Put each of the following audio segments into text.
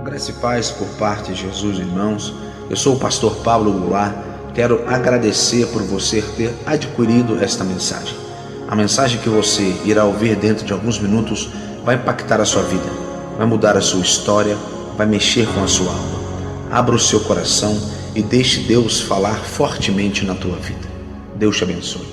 Graça e paz por parte de Jesus, irmãos. Eu sou o pastor Pablo Goulart. Quero agradecer por você ter adquirido esta mensagem. A mensagem que você irá ouvir dentro de alguns minutos vai impactar a sua vida, vai mudar a sua história, vai mexer com a sua alma. Abra o seu coração e deixe Deus falar fortemente na tua vida. Deus te abençoe.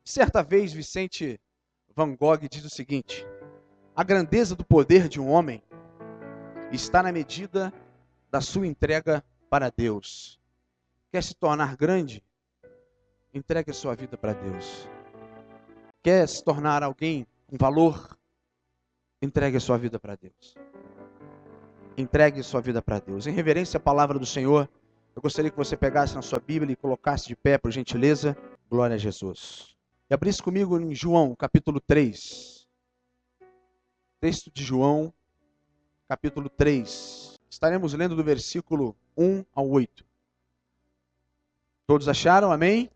Certa vez, Vicente Van Gogh diz o seguinte: a grandeza do poder de um homem está na medida da sua entrega para Deus. Quer se tornar grande? Entregue a sua vida para Deus. Quer se tornar alguém com valor? Entregue a sua vida para Deus. Entregue a sua vida para Deus. Em reverência à palavra do Senhor, eu gostaria que você pegasse na sua Bíblia e colocasse de pé, por gentileza. Glória a Jesus. E abrisse comigo em João, capítulo 3. Texto de João, capítulo 3. Estaremos lendo do versículo 1 ao 8. Todos acharam? Amém?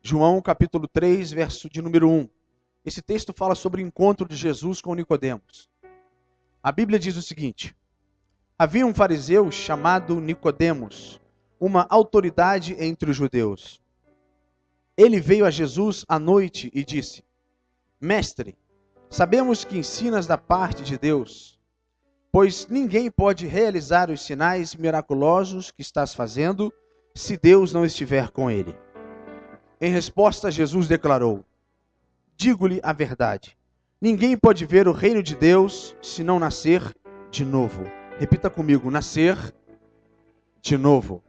João, capítulo 3, verso de número 1. Esse texto fala sobre o encontro de Jesus com Nicodemos. A Bíblia diz o seguinte: havia um fariseu chamado Nicodemos, uma autoridade entre os judeus. Ele veio a Jesus à noite e disse: Mestre, sabemos que ensinas da parte de Deus, pois ninguém pode realizar os sinais miraculosos que estás fazendo se Deus não estiver com ele. Em resposta, Jesus declarou: digo-lhe a verdade, ninguém pode ver o reino de Deus se não nascer de novo. Repita comigo: nascer de novo.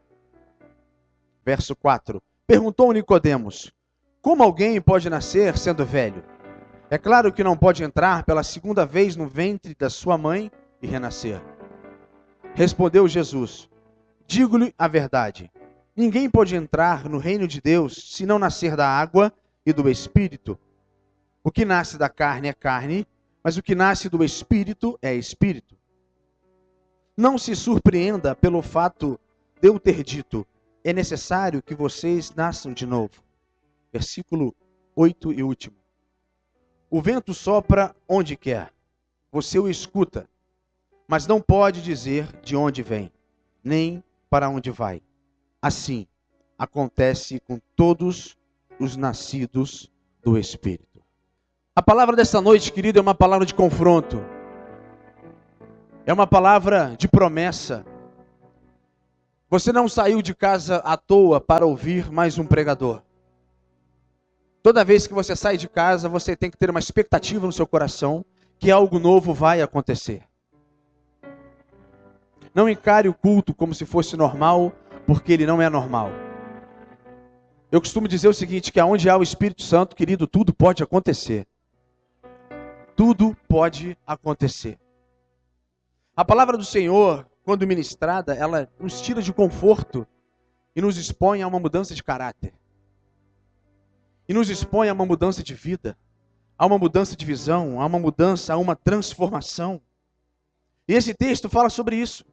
Verso 4. Perguntou Nicodemos: como alguém pode nascer sendo velho? É claro que não pode entrar pela segunda vez no ventre da sua mãe e renascer. Respondeu Jesus: digo-lhe a verdade, ninguém pode entrar no reino de Deus se não nascer da água e do Espírito. O que nasce da carne é carne, mas o que nasce do Espírito é Espírito. Não se surpreenda pelo fato de eu ter dito: é necessário que vocês nasçam de novo. Versículo 8 e último. O vento sopra onde quer, você o escuta, mas não pode dizer de onde vem, nem para onde vai. Assim acontece com todos os nascidos do Espírito. A palavra dessa noite, querido, é uma palavra de confronto. É uma palavra de promessa. Você não saiu de casa à toa para ouvir mais um pregador. Toda vez que você sai de casa, você tem que ter uma expectativa no seu coração que algo novo vai acontecer. Não encare o culto como se fosse normal, porque ele não é normal. Eu costumo dizer o seguinte, que aonde há o Espírito Santo, querido, tudo pode acontecer. Tudo pode acontecer. A palavra do Senhor, quando ministrada, ela nos tira de conforto e nos expõe a uma mudança de caráter. E nos expõe a uma mudança de vida, a uma mudança de visão, a uma mudança, a uma transformação. E esse texto fala sobre isso.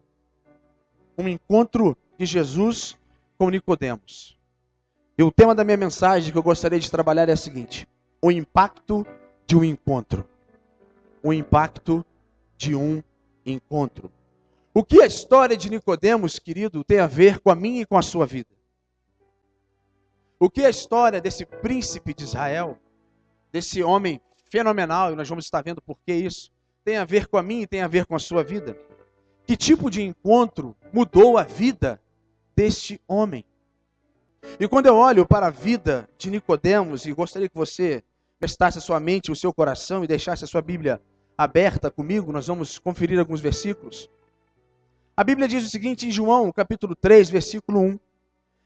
Um encontro de Jesus com Nicodemos. E o tema da minha mensagem que eu gostaria de trabalhar é o seguinte: o impacto de um encontro. O impacto de um encontro. O que a história de Nicodemos, querido, tem a ver com a minha e com a sua vida? O que a história desse príncipe de Israel, desse homem fenomenal, e nós vamos estar vendo por que isso, tem a ver com a minha e tem a ver com a sua vida? Que tipo de encontro mudou a vida deste homem? E quando eu olho para a vida de Nicodemos, e gostaria que você prestasse a sua mente, o seu coração e deixasse a sua Bíblia aberta comigo, nós vamos conferir alguns versículos. A Bíblia diz o seguinte em João, capítulo 3, versículo 1.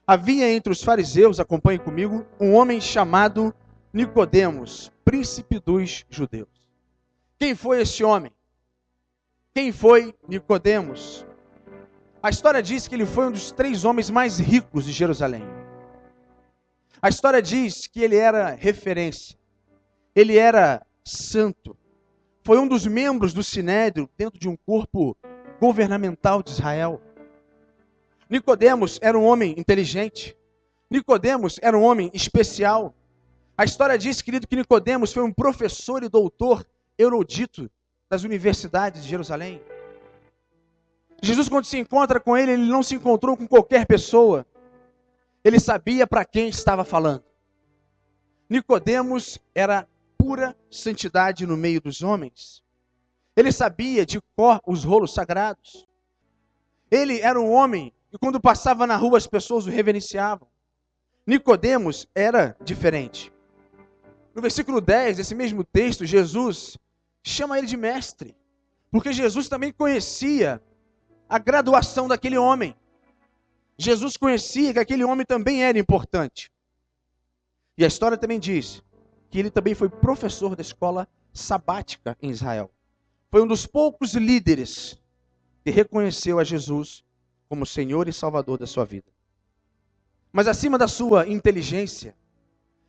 Havia entre os fariseus, acompanhe comigo, um homem chamado Nicodemos, príncipe dos judeus. Quem foi este homem? Quem foi Nicodemos? A história diz que ele foi um dos 3 homens mais ricos de Jerusalém. A história diz que ele era referência. Ele era santo. Foi um dos membros do Sinédrio dentro de um corpo governamental de Israel. Nicodemos era um homem inteligente. Nicodemos era um homem especial. A história diz, querido, que Nicodemos foi um professor e doutor erudito das universidades de Jerusalém. Jesus, quando se encontra com ele, ele não se encontrou com qualquer pessoa. Ele sabia para quem estava falando. Nicodemos era pura santidade no meio dos homens. Ele sabia de cor os rolos sagrados. Ele era um homem que quando passava na rua as pessoas o reverenciavam. Nicodemos era diferente. No versículo 10 desse mesmo texto, Jesus chama ele de mestre, porque Jesus também conhecia a graduação daquele homem. Jesus conhecia que aquele homem também era importante. E a história também diz que ele também foi professor da escola sabática em Israel. Foi um dos poucos líderes que reconheceu a Jesus como Senhor e Salvador da sua vida. Mas acima da sua inteligência,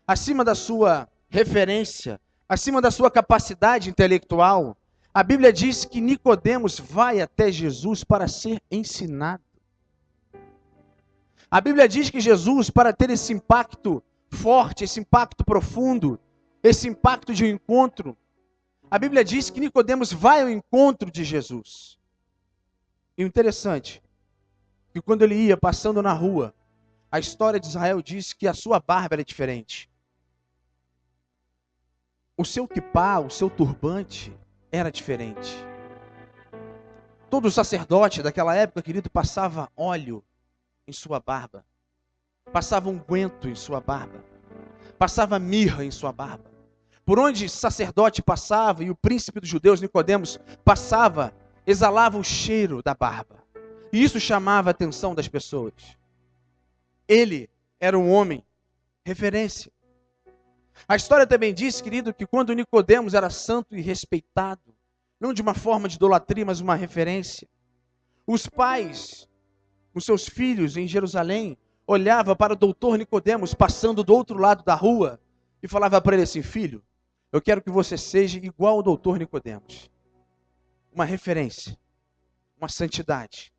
acima da sua referência, acima da sua capacidade intelectual, a Bíblia diz que Nicodemos vai até Jesus para ser ensinado. A Bíblia diz que Jesus, para ter esse impacto forte, esse impacto profundo, esse impacto de um encontro, a Bíblia diz que Nicodemos vai ao encontro de Jesus. E o interessante, que quando ele ia passando na rua, a história de Israel diz que a sua barba era diferente. O seu quipá, o seu turbante, era diferente. Todo sacerdote daquela época, querido, passava óleo em sua barba. Passava unguento em sua barba. Passava mirra em sua barba. Por onde sacerdote passava e o príncipe dos judeus, Nicodemos, passava, exalava o cheiro da barba. E isso chamava a atenção das pessoas. Ele era um homem referência. A história também diz, querido, que quando Nicodemos era santo e respeitado, não de uma forma de idolatria, mas uma referência, os pais, os seus filhos em Jerusalém, olhavam para o doutor Nicodemos passando do outro lado da rua e falava para ele assim: filho, eu quero que você seja igual ao doutor Nicodemos. Uma referência, uma santidade,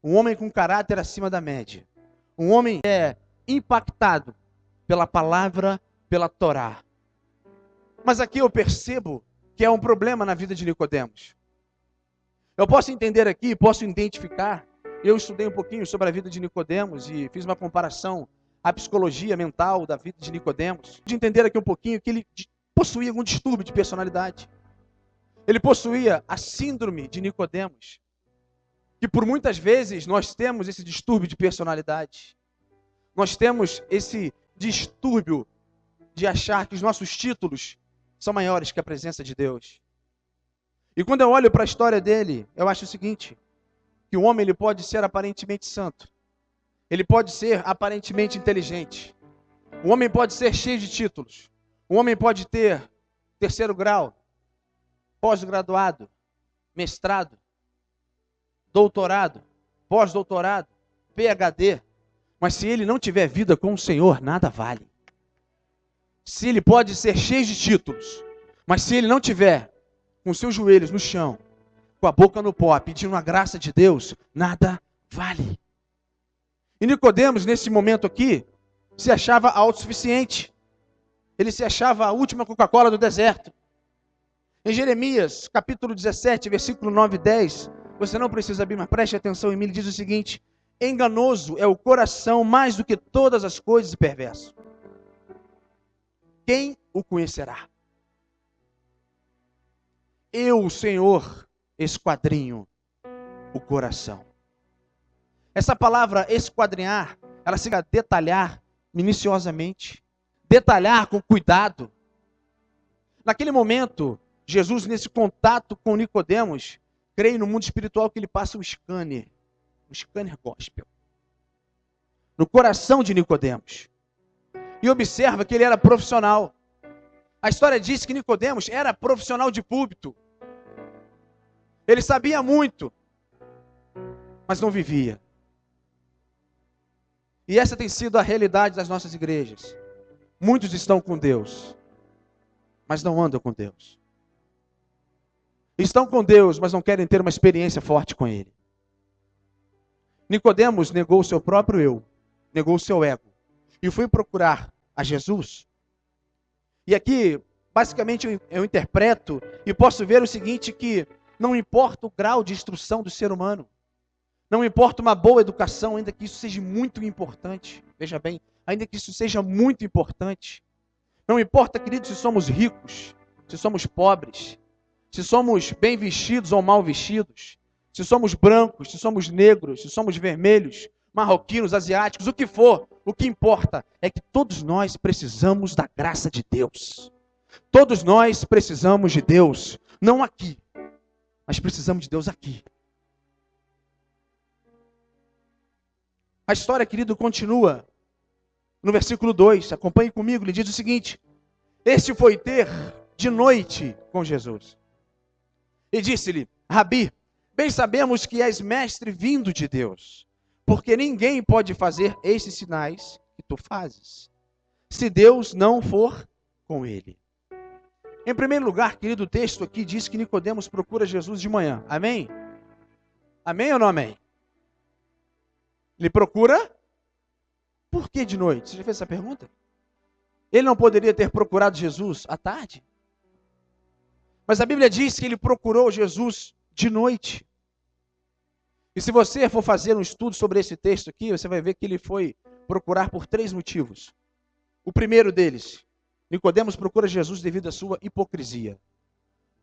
um homem com caráter acima da média, um homem que é impactado pela palavra, pela Torá. Mas aqui eu percebo que é um problema na vida de Nicodemos. Eu posso entender aqui, posso identificar. Eu estudei um pouquinho sobre a vida de Nicodemos e fiz uma comparação à psicologia mental da vida de Nicodemos. De entender aqui um pouquinho que ele possuía algum distúrbio de personalidade. Ele possuía a síndrome de Nicodemos. Que por muitas vezes nós temos esse distúrbio de personalidade. Nós temos esse distúrbio de achar que os nossos títulos são maiores que a presença de Deus. E quando eu olho para a história dele, eu acho o seguinte, que o homem ele pode ser aparentemente santo. Ele pode ser aparentemente inteligente. O homem pode ser cheio de títulos. O homem pode ter terceiro grau, pós-graduado, mestrado, doutorado, pós-doutorado, PhD. Mas se ele não tiver vida com o Senhor, nada vale. Se ele pode ser cheio de títulos, mas se ele não tiver com seus joelhos no chão, com a boca no pó, pedindo a graça de Deus, nada vale. E Nicodemos, nesse momento aqui, se achava autossuficiente. Ele se achava a última Coca-Cola do deserto. Em Jeremias, capítulo 17, versículo 9 e 10, você não precisa abrir, mas preste atenção em mim, ele diz o seguinte: enganoso é o coração mais do que todas as coisas e perverso. Quem o conhecerá? Eu, o Senhor, esquadrinho o coração. Essa palavra esquadrinhar, ela significa detalhar minuciosamente, detalhar com cuidado. Naquele momento, Jesus, nesse contato com Nicodemos, creio no mundo espiritual que ele passa um scanner gospel, no coração de Nicodemos. E observa que ele era profissional. A história diz que Nicodemos era profissional de púlpito. Ele sabia muito, mas não vivia. E essa tem sido a realidade das nossas igrejas. Muitos estão com Deus, mas não andam com Deus. Estão com Deus, mas não querem ter uma experiência forte com Ele. Nicodemos negou o seu próprio eu, negou o seu ego, e fui procurar a Jesus. E aqui, basicamente, eu interpreto e posso ver o seguinte, que não importa o grau de instrução do ser humano, não importa uma boa educação, ainda que isso seja muito importante, veja bem, ainda que isso seja muito importante, não importa, queridos, se somos ricos, se somos pobres, se somos bem vestidos ou mal vestidos, se somos brancos, se somos negros, se somos vermelhos, marroquinos, asiáticos, o que for, o que importa é que todos nós precisamos da graça de Deus. Todos nós precisamos de Deus, não aqui, mas precisamos de Deus aqui. A história, querido, continua no versículo 2, acompanhe comigo, ele diz o seguinte: este foi ter de noite com Jesus. E disse-lhe: Rabi, bem sabemos que és mestre vindo de Deus, porque ninguém pode fazer esses sinais que tu fazes, se Deus não for com ele. Em primeiro lugar, querido, o texto aqui diz que Nicodemos procura Jesus de manhã. Amém? Amém ou não amém? Ele procura por que de noite? Você já fez essa pergunta? Ele não poderia ter procurado Jesus à tarde? Mas a Bíblia diz que ele procurou Jesus de noite. E se você for fazer um estudo sobre esse texto aqui, você vai ver que ele foi procurar por 3 motivos. O primeiro deles, Nicodemos procura Jesus devido à sua hipocrisia.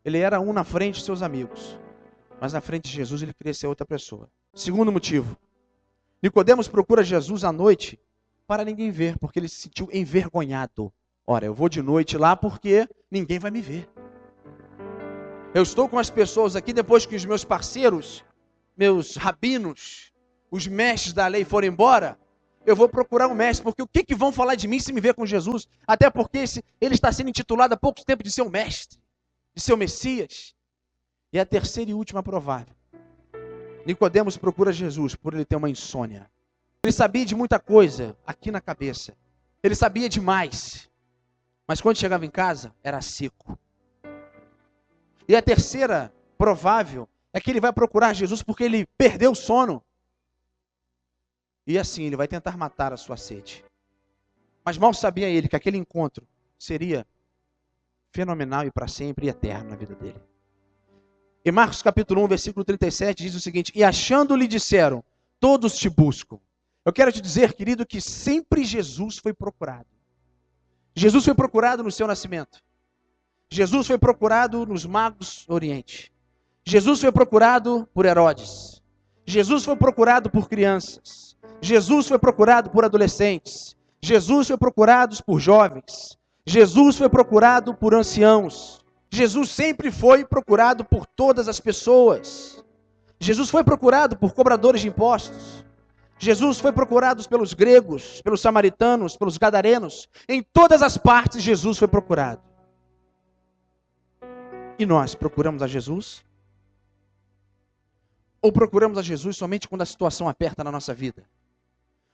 Ele era um na frente de seus amigos, mas na frente de Jesus ele queria ser outra pessoa. Segundo motivo, Nicodemos procura Jesus à noite para ninguém ver, porque ele se sentiu envergonhado. Ora, eu vou de noite lá porque ninguém vai me ver. Eu estou com as pessoas aqui depois que os meus parceiros, meus rabinos, os mestres da lei foram embora. Eu vou procurar um mestre, porque o que vão falar de mim se me ver com Jesus? Até porque ele está sendo intitulado há pouco tempo de seu mestre, de seu Messias. E a terceira e última provável. Nicodemos procura Jesus por ele ter uma insônia. Ele sabia de muita coisa aqui na cabeça. Ele sabia demais. Mas quando chegava em casa, era seco. E a terceira provável é que ele vai procurar Jesus porque ele perdeu o sono. E assim, ele vai tentar matar a sua sede. Mas mal sabia ele que aquele encontro seria fenomenal e para sempre e eterno na vida dele. Em Marcos capítulo 1, versículo 37, diz o seguinte: e achando-lhe disseram, todos te buscam. Eu quero te dizer, querido, que sempre Jesus foi procurado. Jesus foi procurado no seu nascimento. Jesus foi procurado nos magos do Oriente. Jesus foi procurado por Herodes. Jesus foi procurado por crianças. Jesus foi procurado por adolescentes. Jesus foi procurado por jovens. Jesus foi procurado por anciãos. Jesus sempre foi procurado por todas as pessoas. Jesus foi procurado por cobradores de impostos. Jesus foi procurado pelos gregos, pelos samaritanos, pelos gadarenos. Em todas as partes Jesus foi procurado. E nós procuramos a Jesus? Ou procuramos a Jesus somente quando a situação aperta na nossa vida?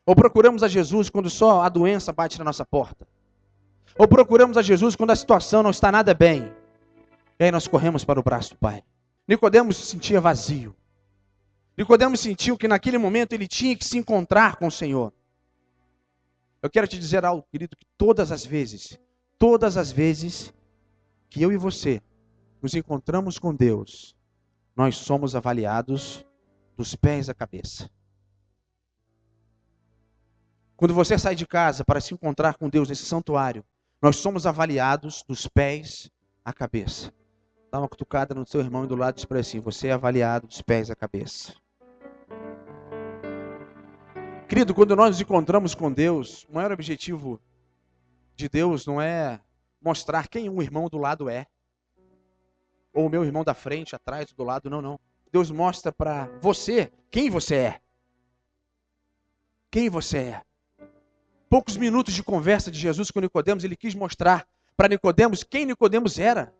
Ou procuramos a Jesus quando só a doença bate na nossa porta? Ou procuramos a Jesus quando a situação não está nada bem? E aí nós corremos para o braço do Pai. Nicodemos se sentia vazio. Nicodemos sentiu que naquele momento ele tinha que se encontrar com o Senhor. Eu quero te dizer algo, querido, que todas as vezes que eu e você nos encontramos com Deus, nós somos avaliados dos pés à cabeça. Quando você sai de casa para se encontrar com Deus nesse santuário, nós somos avaliados dos pés à cabeça. Dá uma cutucada no seu irmão do lado e diz para ele assim: você é avaliado dos pés à cabeça. Querido, quando nós nos encontramos com Deus, o maior objetivo de Deus não é mostrar quem um irmão do lado é. Ou o meu irmão da frente, atrás, do lado, não. Deus mostra para você quem você é. Quem você é. Poucos minutos de conversa de Jesus com Nicodemos, ele quis mostrar para Nicodemos quem Nicodemos era.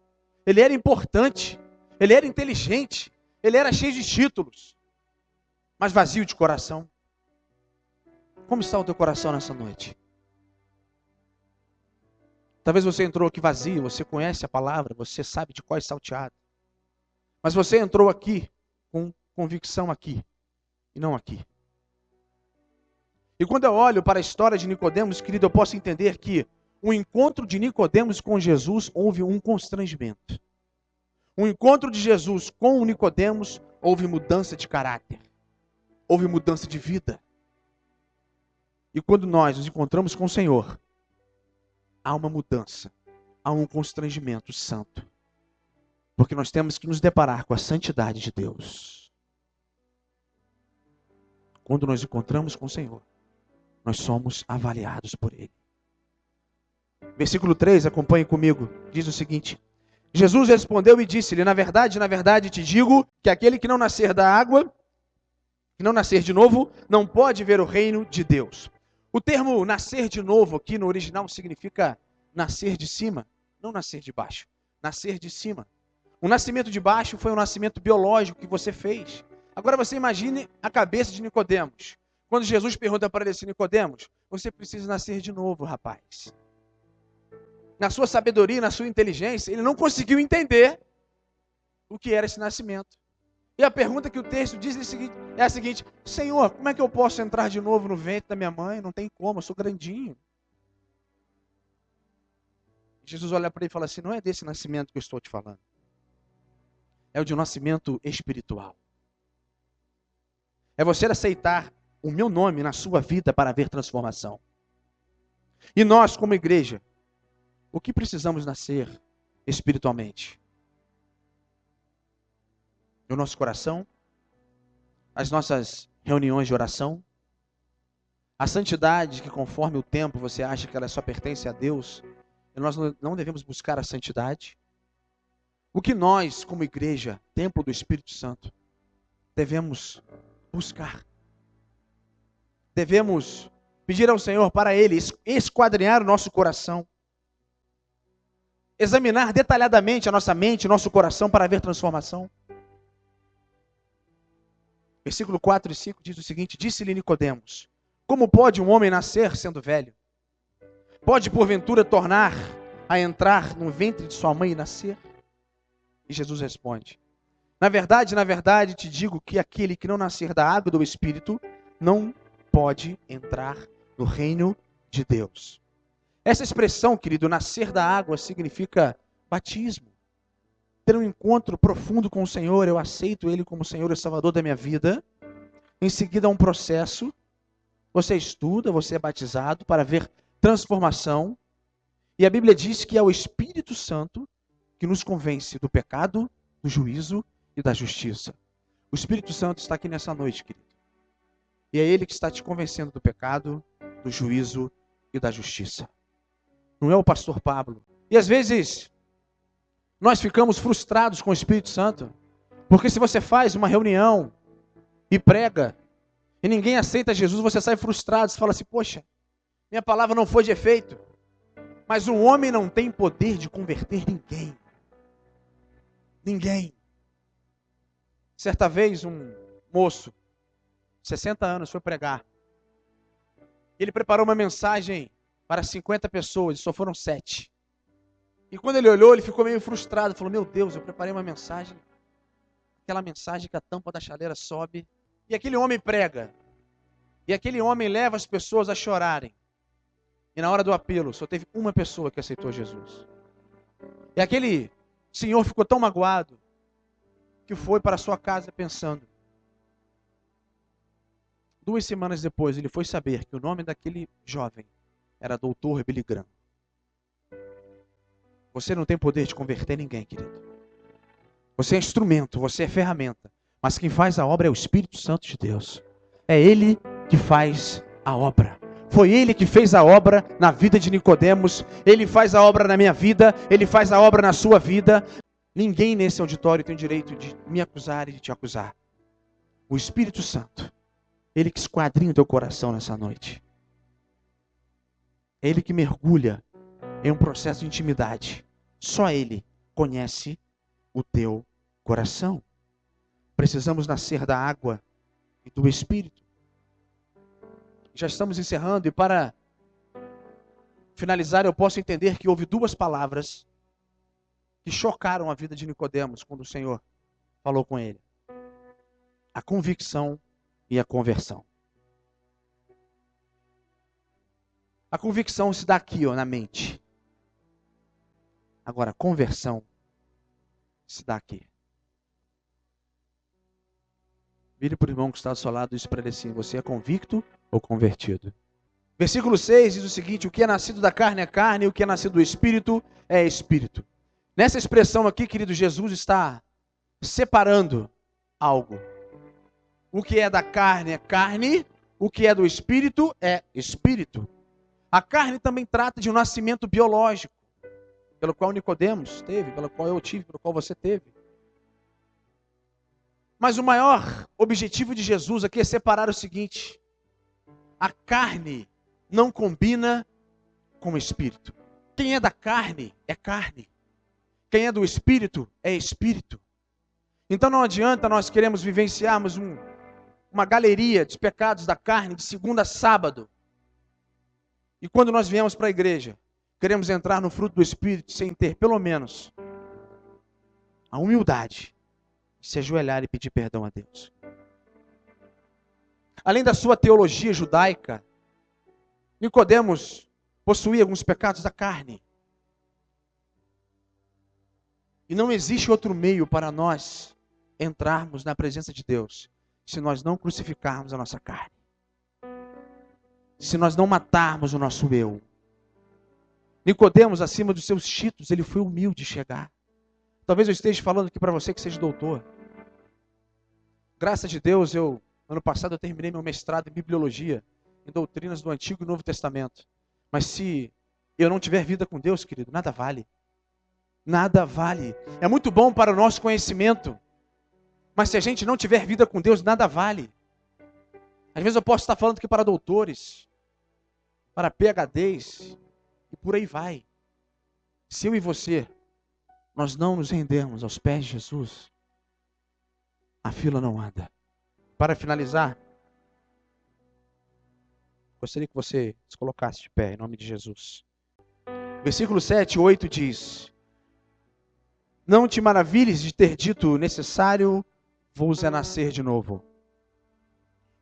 Ele era importante, ele era inteligente, ele era cheio de títulos, mas vazio de coração. Como está o teu coração nessa noite? Talvez você entrou aqui vazio, você conhece a palavra, você sabe de qual é salteado. Mas você entrou aqui com convicção aqui, e não aqui. E quando eu olho para a história de Nicodemos, querido, eu posso entender que o encontro de Nicodemos com Jesus houve um constrangimento. O encontro de Jesus com Nicodemos houve mudança de caráter. Houve mudança de vida. E quando nós nos encontramos com o Senhor, há uma mudança, há um constrangimento santo. Porque nós temos que nos deparar com a santidade de Deus. Quando nós encontramos com o Senhor, nós somos avaliados por Ele. Versículo 3, acompanhe comigo, diz o seguinte: Jesus respondeu e disse-lhe: na verdade te digo que aquele que não nascer da água, que não nascer de novo, não pode ver o reino de Deus. O termo nascer de novo aqui no original significa nascer de cima, não nascer de baixo, nascer de cima. O nascimento de baixo foi um nascimento biológico que você fez. Agora você imagine a cabeça de Nicodemos. Quando Jesus pergunta para ele assim: Nicodemos, você precisa nascer de novo, rapaz. Na sua sabedoria, na sua inteligência, ele não conseguiu entender o que era esse nascimento. E a pergunta que o texto diz é a seguinte: Senhor, como é que eu posso entrar de novo no ventre da minha mãe? Não tem como, eu sou grandinho. Jesus olha para ele e fala assim: não é desse nascimento que eu estou te falando. É o de um nascimento espiritual. É você aceitar o meu nome na sua vida para ver transformação. E nós, como igreja, o que precisamos nascer espiritualmente? No nosso coração, as nossas reuniões de oração, a santidade que conforme o tempo você acha que ela só pertence a Deus, e nós não devemos buscar a santidade. O que nós, como igreja, templo do Espírito Santo, devemos buscar? Devemos pedir ao Senhor para Ele esquadrinhar o nosso coração, examinar detalhadamente a nossa mente, nosso coração para ver transformação. Versículo 4 e 5 diz o seguinte: disse-lhe Nicodemos: como pode um homem nascer sendo velho? Pode porventura tornar a entrar no ventre de sua mãe e nascer? E Jesus responde: na verdade te digo que aquele que não nascer da água e do Espírito não pode entrar no reino de Deus. Essa expressão, querido, nascer da água, significa batismo. Ter um encontro profundo com o Senhor, eu aceito Ele como Senhor e Salvador da minha vida. Em seguida, um processo. Você estuda, você é batizado para ver transformação. E a Bíblia diz que é o Espírito Santo que nos convence do pecado, do juízo e da justiça. O Espírito Santo está aqui nessa noite, querido. E é Ele que está te convencendo do pecado, do juízo e da justiça. Não é o pastor Pablo. E às vezes nós ficamos frustrados com o Espírito Santo, porque se você faz uma reunião e prega e ninguém aceita Jesus, você sai frustrado, você fala assim: poxa, minha palavra não foi de efeito. Mas um homem não tem poder de converter ninguém. Ninguém. Certa vez um moço, 60 anos, foi pregar. Ele preparou uma mensagem para 50 pessoas, e só foram 7. E quando ele olhou, ele ficou meio frustrado, falou: meu Deus, eu preparei uma mensagem, aquela mensagem que a tampa da chaleira sobe, e aquele homem prega, e aquele homem leva as pessoas a chorarem, e na hora do apelo, só teve uma pessoa que aceitou Jesus. E aquele senhor ficou tão magoado, que foi para sua casa pensando. 2 semanas depois, ele foi saber que o nome daquele jovem era Dr. Billy Graham. Você não tem poder de converter ninguém, querido. Você é instrumento, você é ferramenta. Mas quem faz a obra é o Espírito Santo de Deus. É Ele que faz a obra. Foi Ele que fez a obra na vida de Nicodemos. Ele faz a obra na minha vida. Ele faz a obra na sua vida. Ninguém nesse auditório tem o direito de me acusar e de te acusar. O Espírito Santo. Ele que esquadrinha o teu coração nessa noite. É Ele que mergulha em um processo de intimidade. Só Ele conhece o teu coração. Precisamos nascer da água e do Espírito. Já estamos encerrando, e para finalizar, eu posso entender que houve 2 palavras que chocaram a vida de Nicodemos quando o Senhor falou com ele: a convicção e a conversão. A convicção se dá aqui, ó, na mente. Agora, a conversão se dá aqui. Vire para o irmão que está do seu lado e diz para ele assim: você é convicto ou convertido? Versículo 6 diz o seguinte: o que é nascido da carne é carne, e o que é nascido do Espírito é Espírito. Nessa expressão aqui, querido, Jesus está separando algo. O que é da carne é carne, o que é do Espírito é Espírito. A carne também trata de um nascimento biológico, pelo qual Nicodemos teve, pelo qual eu tive, pelo qual você teve. Mas o maior objetivo de Jesus aqui é separar o seguinte: a carne não combina com o Espírito. Quem é da carne é carne. Quem é do Espírito é Espírito. Então não adianta nós queremos vivenciarmos uma galeria dos pecados da carne de segunda a sábado. E quando nós viemos para a igreja, queremos entrar no fruto do Espírito sem ter pelo menos a humildade de se ajoelhar e pedir perdão a Deus. Além da sua teologia judaica, Nicodemos possuía alguns pecados da carne. E não existe outro meio para nós entrarmos na presença de Deus se nós não crucificarmos a nossa carne. Se nós não matarmos o nosso eu. Nicodemos, acima dos seus títulos, ele foi humilde chegar. Talvez eu esteja falando aqui para você que seja doutor. Graças a Deus, ano passado eu terminei meu mestrado em Bibliologia, em doutrinas do Antigo e Novo Testamento. Mas se eu não tiver vida com Deus, querido, nada vale. Nada vale. É muito bom para o nosso conhecimento, mas se a gente não tiver vida com Deus, nada vale. Às vezes eu posso estar falando aqui para doutores, para PhDs, e por aí vai. Se eu e você, nós não nos rendermos aos pés de Jesus, a fila não anda. Para finalizar, gostaria que você se colocasse de pé, em nome de Jesus. Versículo 7 e 8 diz: não te maravilhes de ter dito, necessário vos é nascer de novo.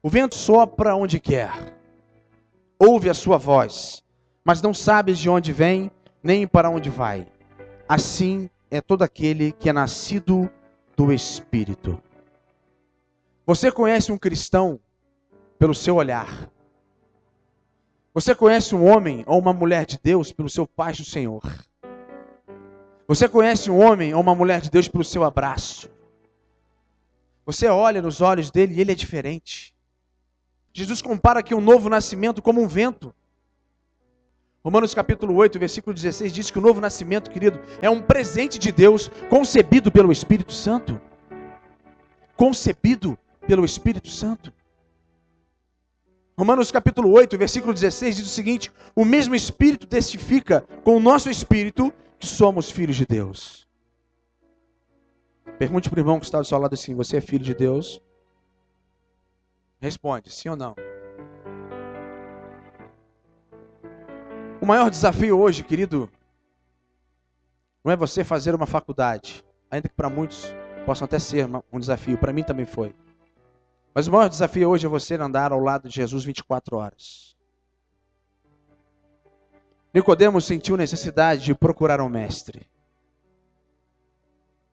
O vento sopra onde quer, ouve a sua voz, mas não sabes de onde vem, nem para onde vai. Assim é todo aquele que é nascido do Espírito. Você conhece um cristão pelo seu olhar. Você conhece um homem ou uma mulher de Deus pelo seu paz do Senhor. Você conhece um homem ou uma mulher de Deus pelo seu abraço. Você olha nos olhos dele e ele é diferente. Jesus compara aqui um novo nascimento como um vento. Romanos capítulo 8, versículo 16 diz que o novo nascimento, querido, é um presente de Deus concebido pelo Espírito Santo. Concebido pelo Espírito Santo. Romanos capítulo 8, versículo 16 diz o seguinte: o mesmo Espírito testifica com o nosso Espírito que somos filhos de Deus. Pergunte para o irmão que está do seu lado assim: você é filho de Deus? Responde, sim ou não. O maior desafio hoje, querido, não é você fazer uma faculdade, ainda que para muitos possam até ser um desafio, para mim também foi. Mas o maior desafio hoje é você andar ao lado de Jesus 24 horas. Nicodemos sentiu necessidade de procurar um mestre.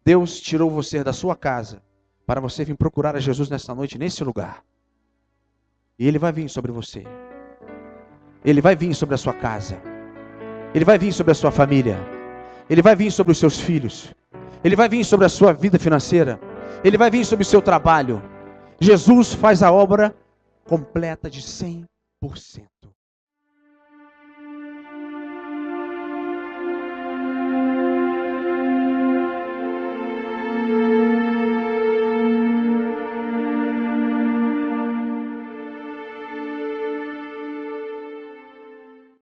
Deus tirou você da sua casa para você vir procurar a Jesus nesta noite, nesse lugar. E Ele vai vir sobre você. Ele vai vir sobre a sua casa. Ele vai vir sobre a sua família. Ele vai vir sobre os seus filhos. Ele vai vir sobre a sua vida financeira. Ele vai vir sobre o seu trabalho. Jesus faz a obra completa de 100%.